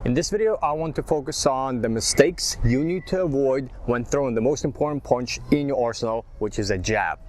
In this video, I want to focus on the mistakes you need to avoid when throwing the most important punch in your arsenal, which is a jab.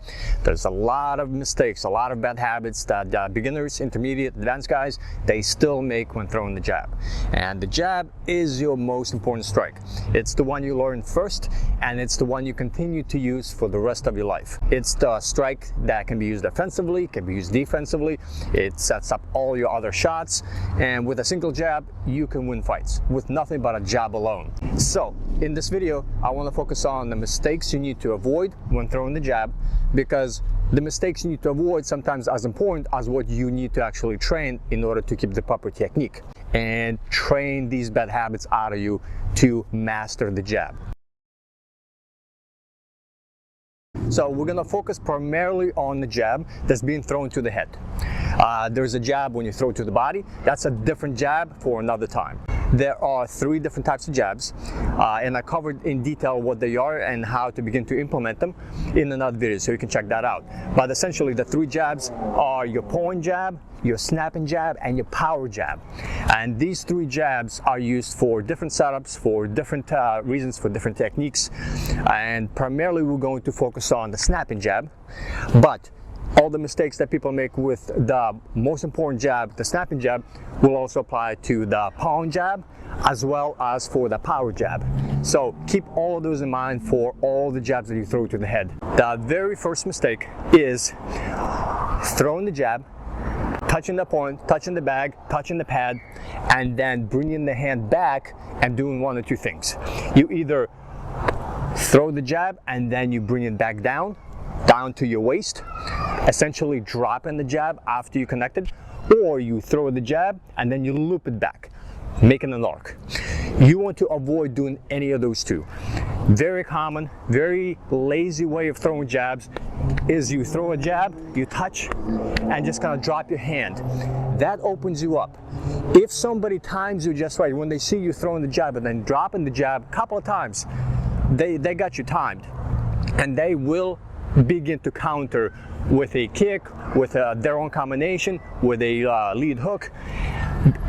There's a lot of mistakes, a lot of bad habits that beginners, intermediate, advanced guys, they still make when throwing the jab. And the jab is your most important strike. It's the one you learn first, and it's the one you continue to use for the rest of your life. It's the strike that can be used offensively, can be used defensively. It sets up all your other shots, and with a single jab, you can win fights with nothing but a jab alone. So in this video, I want to focus on the mistakes you need to avoid when throwing the jab, because the mistakes you need to avoid sometimes as important as what you need to actually train in order to keep the proper technique and train these bad habits out of you to master the jab. So we're going to focus primarily on the jab that's being thrown to the head. There's a jab when you throw it to the body. That's a different jab for another time. There are 3 different types of jabs, and I covered in detail what they are and how to begin to implement them in another video, so you can check that out. But essentially, the 3 jabs are your pulling jab, your snapping jab, and your power jab. And these 3 jabs are used for different setups, for different reasons, for different techniques. And primarily, we're going to focus on the snapping jab, but all the mistakes that people make with the most important jab, the snapping jab, will also apply to the palm jab as well as for the power jab. So keep all of those in mind for all the jabs that you throw to the head. The very first mistake is throwing the jab, touching the point, touching the bag, touching the pad, and then bringing the hand back and doing one or 2 things. You either throw the jab and then you bring it back down to your waist, essentially dropping the jab after you connect it, or you throw the jab and then you loop it back, making an arc. You want to avoid doing any of those 2. Very common, very lazy way of throwing jabs is you throw a jab, you touch, and just kind of drop your hand. That opens you up. If somebody times you just right, when they see you throwing the jab and then dropping the jab a couple of times, they got you timed, and they will begin to counter with a kick, with their own combination, with a lead hook.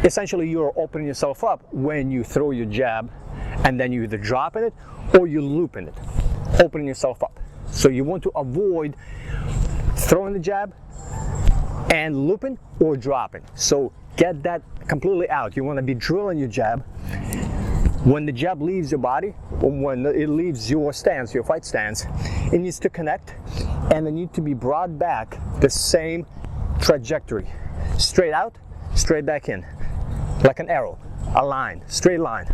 Essentially, you're opening yourself up when you throw your jab and then you either drop in it or you loop in it, opening yourself up. So you want to avoid throwing the jab and looping or dropping. So get that completely out. You want to be drilling your jab. When the jab leaves your body, or when it leaves your stance, your fight stance, it needs to connect, and it needs to be brought back the same trajectory. Straight out, straight back in. Like an arrow, a line, straight line.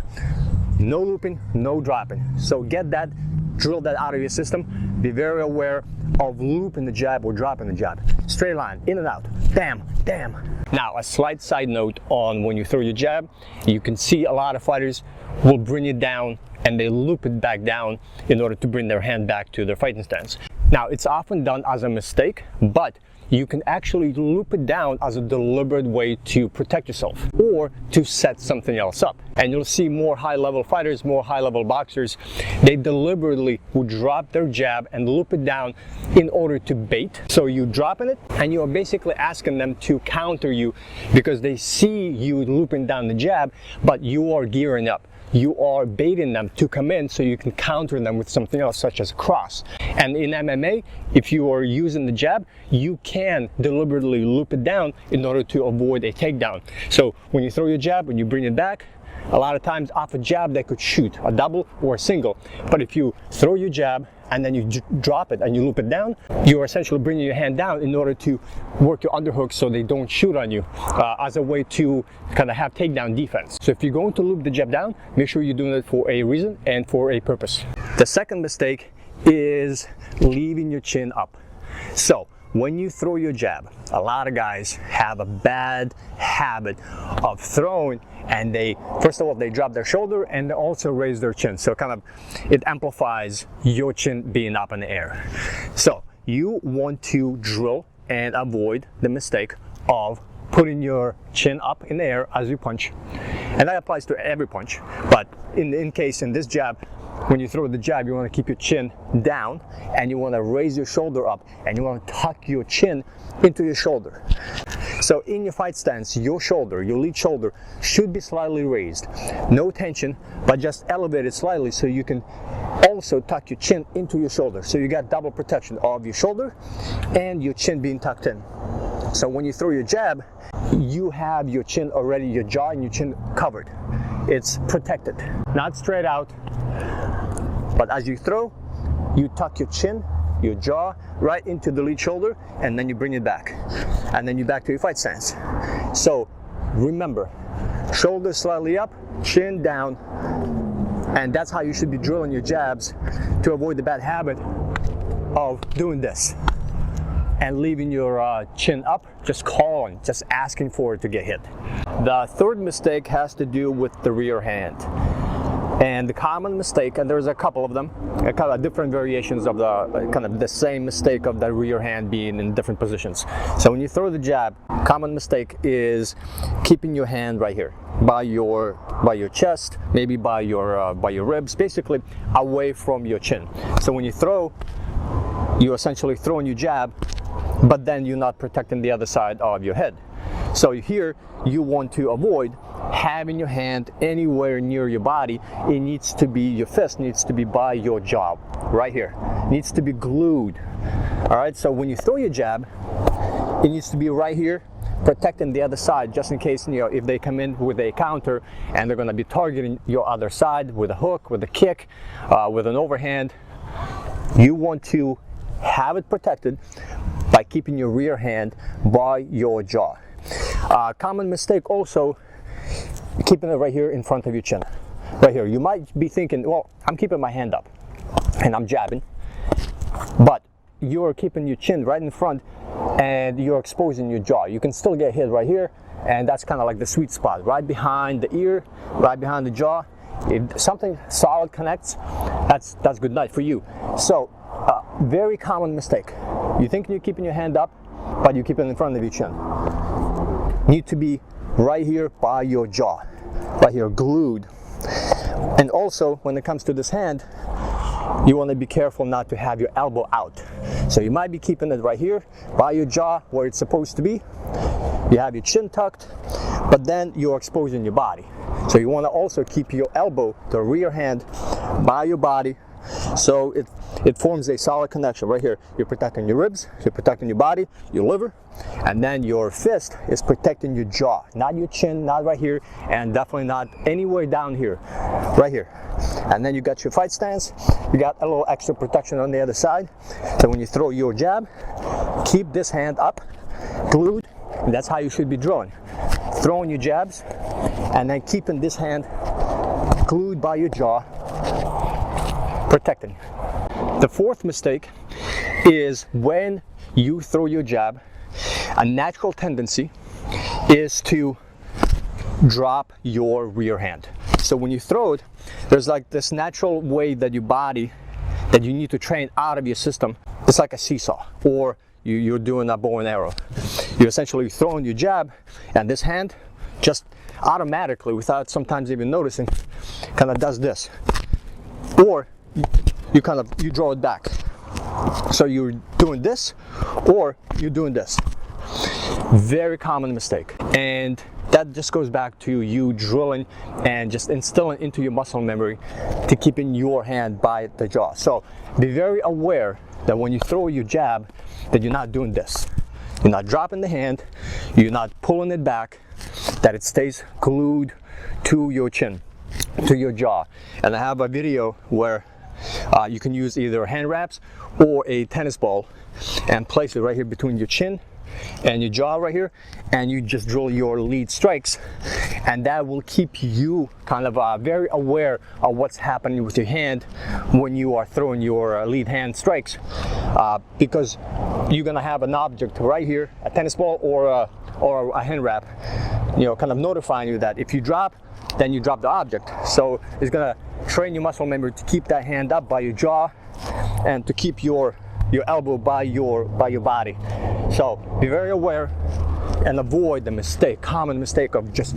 No looping, no dropping. So get that, drill that out of your system. Be very aware of looping the jab or dropping the jab. Straight line, in and out, bam, bam. Now, a slight side note on when you throw your jab, you can see a lot of fighters will bring it down and they loop it back down in order to bring their hand back to their fighting stance. Now, it's often done as a mistake, but you can actually loop it down as a deliberate way to protect yourself or to set something else up. And you'll see more high-level fighters, more high-level boxers, they deliberately would drop their jab and loop it down in order to bait. So you dropping it and you are basically asking them to counter you because they see you looping down the jab, but you are gearing up. You are baiting them to come in so you can counter them with something else, such as a cross. And in MMA, if you are using the jab, you can deliberately loop it down in order to avoid a takedown. So when you throw your jab, when you bring it back, a lot of times off a jab they could shoot a double or a single. But if you throw your jab and then you drop it and you loop it down, you're essentially bringing your hand down in order to work your underhooks so they don't shoot on you, as a way to kind of have takedown defense. So if you're going to loop the jab down, make sure you're doing it for a reason and for a purpose. The second mistake is leaving your chin up. So when you throw your jab, a lot of guys have a bad habit of throwing, and first of all, they drop their shoulder and they also raise their chin. So kind of, it amplifies your chin being up in the air. So you want to drill and avoid the mistake of putting your chin up in the air as you punch. And that applies to every punch. But in this jab, when you throw the jab, you want to keep your chin down and you want to raise your shoulder up and you want to tuck your chin into your shoulder. So in your fight stance, your shoulder, your lead shoulder, should be slightly raised. No tension, but just elevated slightly so you can also tuck your chin into your shoulder. So you got double protection of your shoulder and your chin being tucked in. So when you throw your jab, you have your chin already, your jaw and your chin covered. It's protected, not straight out, but as you throw, you tuck your chin, your jaw right into the lead shoulder, and then you bring it back, and then you back to your fight stance. So remember, shoulders slightly up, chin down, and that's how you should be drilling your jabs to avoid the bad habit of doing this and leaving your chin up, just calling, just asking for it to get hit. The third mistake has to do with the rear hand. And the common mistake, and there's a couple of them, kind of different variations of the kind of the same mistake of the rear hand being in different positions. So when you throw the jab, common mistake is keeping your hand right here by your chest, maybe by your ribs, basically away from your chin. So when you throw, you're essentially throwing your jab, but then you're not protecting the other side of your head. So here you want to avoid having your hand anywhere near your body. It needs to be, your fist needs to be by your jaw, right here. It needs to be glued. All right, so when you throw your jab, it needs to be right here, protecting the other side, just in case, you know, if they come in with a counter and they're going to be targeting your other side with a hook, with a kick, with an overhand. You want to have it protected by keeping your rear hand by your jaw. Common mistake also, keeping it right here in front of your chin. Right here. You might be thinking, well, I'm keeping my hand up and I'm jabbing, but you're keeping your chin right in front and you're exposing your jaw. You can still get hit right here, and that's kind of like the sweet spot, right behind the ear, right behind the jaw. If something solid connects, that's good night for you. So, very common mistake. You think you're keeping your hand up, but you keep it in front of your chin. Need to be right here by your jaw, right here, glued. And also, when it comes to this hand, you want to be careful not to have your elbow out. So you might be keeping it right here by your jaw where it's supposed to be. You have your chin tucked, but then you're exposing your body. So you want to also keep your elbow, the rear hand, by your body, so it forms a solid connection right here. You're protecting your ribs, you're protecting your body, your liver, and then your fist is protecting your jaw, not your chin, not right here, and definitely not anywhere down here, right here. And then you got your fight stance, you got a little extra protection on the other side. So when you throw your jab, keep this hand up, glued, and that's how you should be drilling. Throwing your jabs, and then keeping this hand glued by your jaw, protecting. The fourth mistake is when you throw your jab, a natural tendency is to drop your rear hand. So when you throw it, there's like this natural way that your body, that you need to train out of your system. It's like a seesaw, or you're doing a bow and arrow. You're essentially throwing your jab, and this hand just automatically, without sometimes even noticing, kind of does this. Or you draw it back. So you're doing this, or you're doing this. Very common mistake. And that just goes back to you drilling and just instilling into your muscle memory to keeping your hand by the jaw. So be very aware that when you throw your jab, that you're not doing this. You're not dropping the hand, you're not pulling it back, that it stays glued to your chin, to your jaw. And I have a video where you can use either hand wraps or a tennis ball and place it right here between your chin and your jaw right here, and you just drill your lead strikes, and that will keep you kind of very aware of what's happening with your hand when you are throwing your lead hand strikes, because you're gonna have an object right here, a tennis ball or a hand wrap, you know, kind of notifying you that if you drop, then you drop the object. So it's gonna train your muscle memory to keep that hand up by your jaw and to keep your elbow by your body. So be very aware and avoid the common mistake of just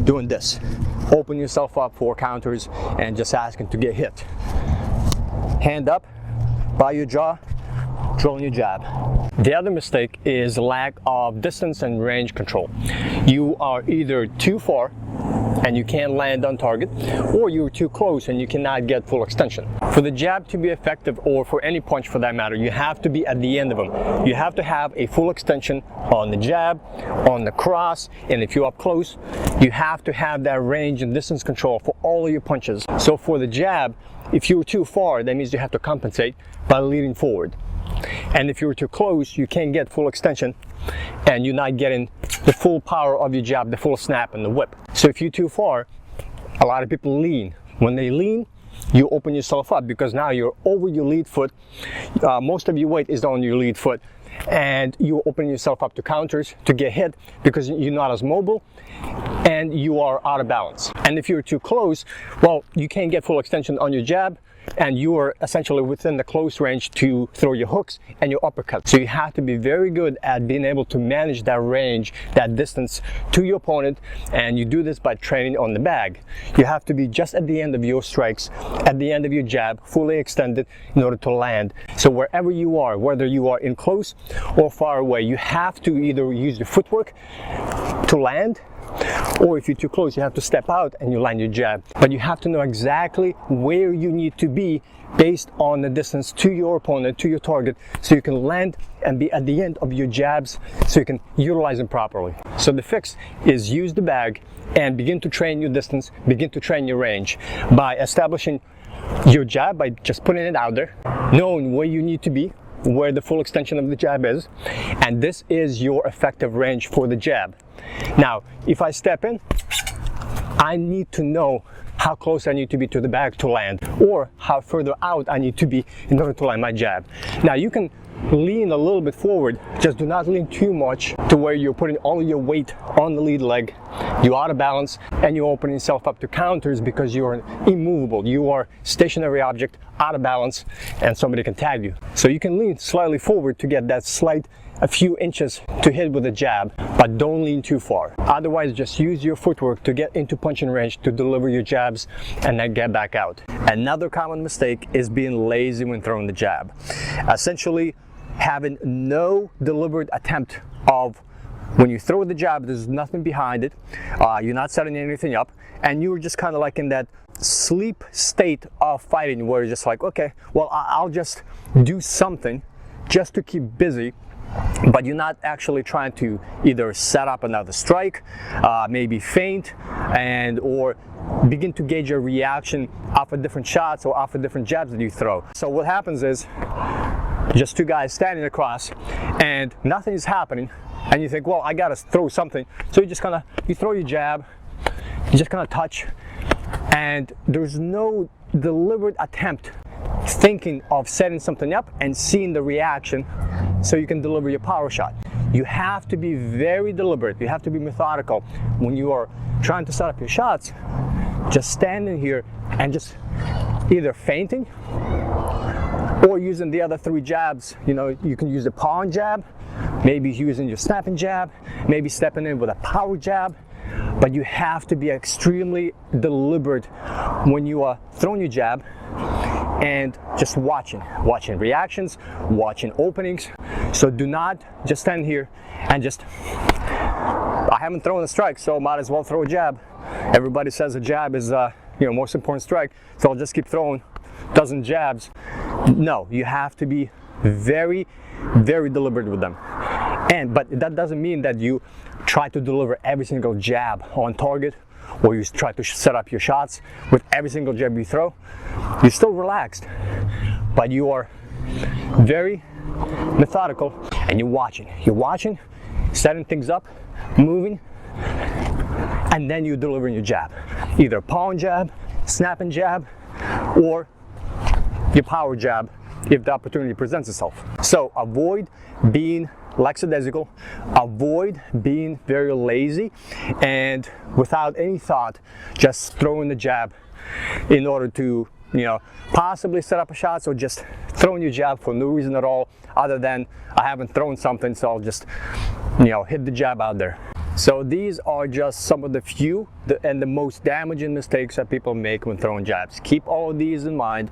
doing this. Open yourself up for counters and just asking to get hit. Hand up by your jaw, drilling your jab. The other mistake is lack of distance and range control. You are either too far and you can't land on target, or you're too close and you cannot get full extension. For the jab to be effective, or for any punch for that matter, you have to be at the end of them. You have to have a full extension on the jab, on the cross, and if you're up close, you have to have that range and distance control for all of your punches. So for the jab, if you're too far, that means you have to compensate by leaning forward. And if you're too close, you can't get full extension and you're not getting the full power of your jab, the full snap and the whip. So if you're too far, a lot of people lean. When they lean, you open yourself up because now you're over your lead foot. Most of your weight is on your lead foot, and you open yourself up to counters, to get hit, because you're not as mobile and you are out of balance. And if you're too close, well, you can't get full extension on your jab, and you are essentially within the close range to throw your hooks and your uppercuts. So you have to be very good at being able to manage that range, that distance to your opponent, and you do this by training on the bag. You have to be just at the end of your strikes, at the end of your jab, fully extended in order to land. So wherever you are, whether you are in close or far away, you have to either use your footwork to land, or if you're too close, you have to step out and you land your jab. But you have to know exactly where you need to be based on the distance to your opponent, to your target, so you can land and be at the end of your jabs so you can utilize them properly. So the fix is use the bag and begin to train your distance, begin to train your range by establishing your jab, by just putting it out there, knowing where you need to be, where the full extension of the jab is, and this is your effective range for the jab. Now, if I step in, I need to know how close I need to be to the bag to land, or how further out I need to be in order to land my jab. Now, you can lean a little bit forward, just do not lean too much to where you're putting all your weight on the lead leg, you're out of balance, and you're opening yourself up to counters because you're immovable, you are stationary object, out of balance, and somebody can tag you. So you can lean slightly forward to get that slight a few inches to hit with a jab, but don't lean too far. Otherwise, just use your footwork to get into punching range to deliver your jabs and then get back out. Another common mistake is being lazy when throwing the jab. Essentially, having no deliberate attempt of when you throw the jab, there's nothing behind it, you're not setting anything up, and you're just kind of like in that sleep state of fighting where you're just like, okay, well, I'll just do something just to keep busy, but you're not actually trying to either set up another strike, maybe feint, and or begin to gauge your reaction off of different shots or off of different jabs that you throw. So what happens is just two guys standing across and nothing is happening, and you think, well, I gotta throw something. So you throw your jab, you just kind of touch, and there's no deliberate attempt thinking of setting something up and seeing the reaction so you can deliver your power shot. You have to be very deliberate, you have to be methodical when you are trying to set up your shots. Just standing here and just either feinting or using the other three jabs. You know, you can use a pawn jab, maybe using your snapping jab, maybe stepping in with a power jab, but you have to be extremely deliberate when you are throwing your jab and just watching reactions, watching openings. So do not just stand here and just, I haven't thrown a strike, so might as well throw a jab. Everybody says a jab is most important strike, so I'll just keep throwing dozen jabs. No, you have to be very, very deliberate with them. But that doesn't mean that you try to deliver every single jab on target, or you try to set up your shots with every single jab you throw. You're still relaxed, but you are very methodical, and you're watching, setting things up, moving, and then you're delivering your jab. Either pawn jab, snapping jab, or your power jab if the opportunity presents itself. So avoid being lackadaisical, avoid being very lazy, and without any thought, just throwing the jab in order to, possibly set up a shot, or just throwing your jab for no reason at all other than I haven't thrown something, so I'll just, hit the jab out there. So these are just some of the few and the most damaging mistakes that people make when throwing jabs. Keep all of these in mind,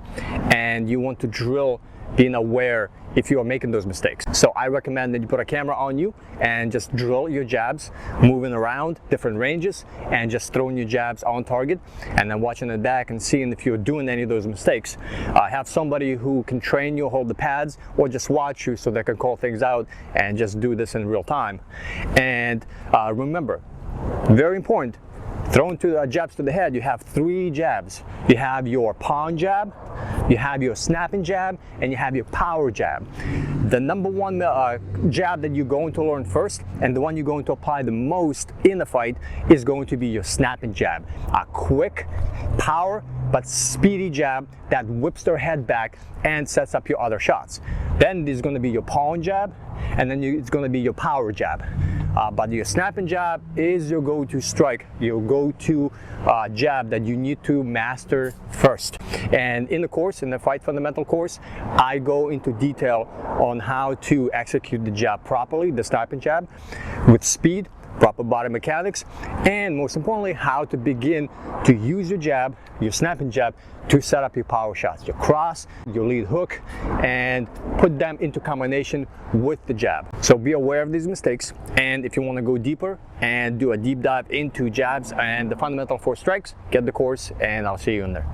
and you want to drill being aware if you are making those mistakes. So I recommend that you put a camera on you and just drill your jabs, moving around different ranges and just throwing your jabs on target, and then watching it back and seeing if you're doing any of those mistakes. Have somebody who can train you, hold the pads, or just watch you so they can call things out and just do this in real time. And remember, very important, throwing jabs to the head, you have 3 jabs. You have your pound jab, you have your snapping jab, and you have your power jab. The number one jab that you're going to learn first, and the one you're going to apply the most in the fight, is going to be your snapping jab. A quick, power, but speedy jab that whips their head back and sets up your other shots. Then there's going to be your pound jab, and then it's going to be your power jab. But your snapping jab is your go-to strike, your go-to jab that you need to master first. And in the course, in the Fight Fundamental course, I go into detail on how to execute the jab properly, the snapping jab, with speed, proper body mechanics, and most importantly, how to begin to use your jab, your snapping jab, to set up your power shots, your cross, your lead hook, and put them into combination with the jab. So be aware of these mistakes, and if you want to go deeper and do a deep dive into jabs and the fundamental 4 strikes, get the course, and I'll see you in there.